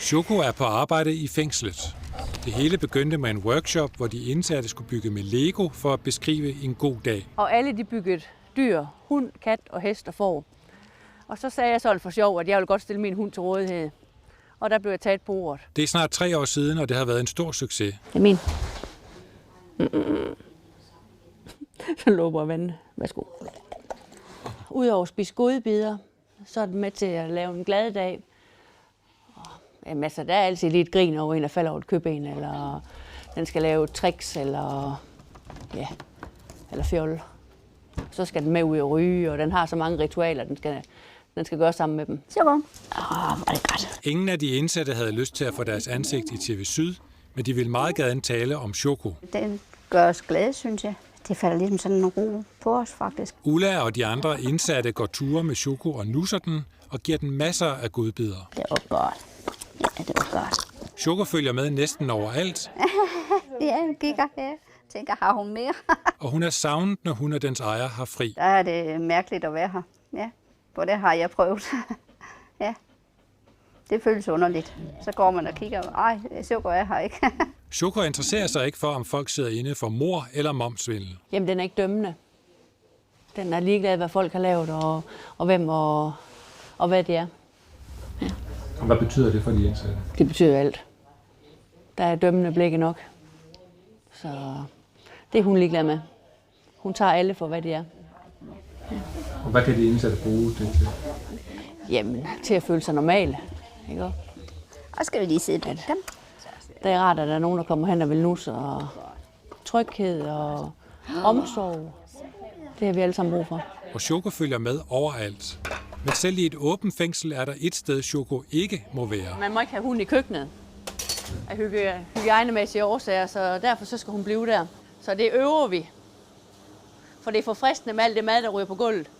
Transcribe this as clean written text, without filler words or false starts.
Choco er på arbejde i fængslet. Det hele begyndte med en workshop, hvor de indsatte skulle bygge med Lego for at beskrive en god dag. Og alle de byggede dyr, hund, kat og hest og får. Og så sagde jeg sådan for sjov, at jeg ville godt stille min hund til rådighed. Og der blev jeg taget på ordet. Det er snart 3 år siden, og det har været en stor succes. Det er min. Så løber jeg vandet. Værsgo. Udover at spise godbidder, så er det med til at lave en glad dag. Jamen, altså, der er altid lidt grin over en, der falder over et køben, eller den skal lave tricks, eller fjol. Så skal den med ud og ryge, og den har så mange ritualer, den skal gøre sammen med dem. Så kom. Var det godt. Ingen af de indsatte havde lyst til at få deres ansigt i TV Syd, men de ville meget gerne tale om Choco. Den gør os glade, synes jeg. Det falder ligesom sådan en ro på os, faktisk. Ulla og de andre indsatte går ture med Choco og nusser den, og giver den masser af godbidder. Det var godt. Ja, det var godt. Choco følger med næsten overalt. Ja, hun kigger her. Tænker, har hun mere? Og hun er savnet, når hun og dens ejer har fri. Der er det mærkeligt at være her. Ja, for det har jeg prøvet. Ja, det føles underligt. Så går man og kigger, ej, Choco er her ikke. Choco interesserer sig ikke for, om folk sidder inde for mord eller momssvindel. Jamen, den er ikke dømmende. Den er ligeglad, hvad folk har lavet, og hvem og hvad det er. Ja. Og hvad betyder det for de indsatte? Det betyder alt. Der er dømmende blikke nok. Så det er hun ligeglad med. Hun tager alle for, hvad de er. Ja. Og hvad kan de indsatte bruge det til? Jamen, til at føle sig normal. Ikke? Og skal vi lige sidde dem? Det er rart, at der er nogen, der kommer hen og vil nusse, og tryghed og omsorg. Det har vi alle sammen brug for. Og Choco følger med overalt. Men selv i et åbent fængsel er der et sted, Choco ikke må være. Man må ikke have hund i køkkenet af hygiejnemæssige årsager, så derfor så skal hun blive der. Så det øver vi. For det er forfriskende med alt det mad, der ryger på gulvet.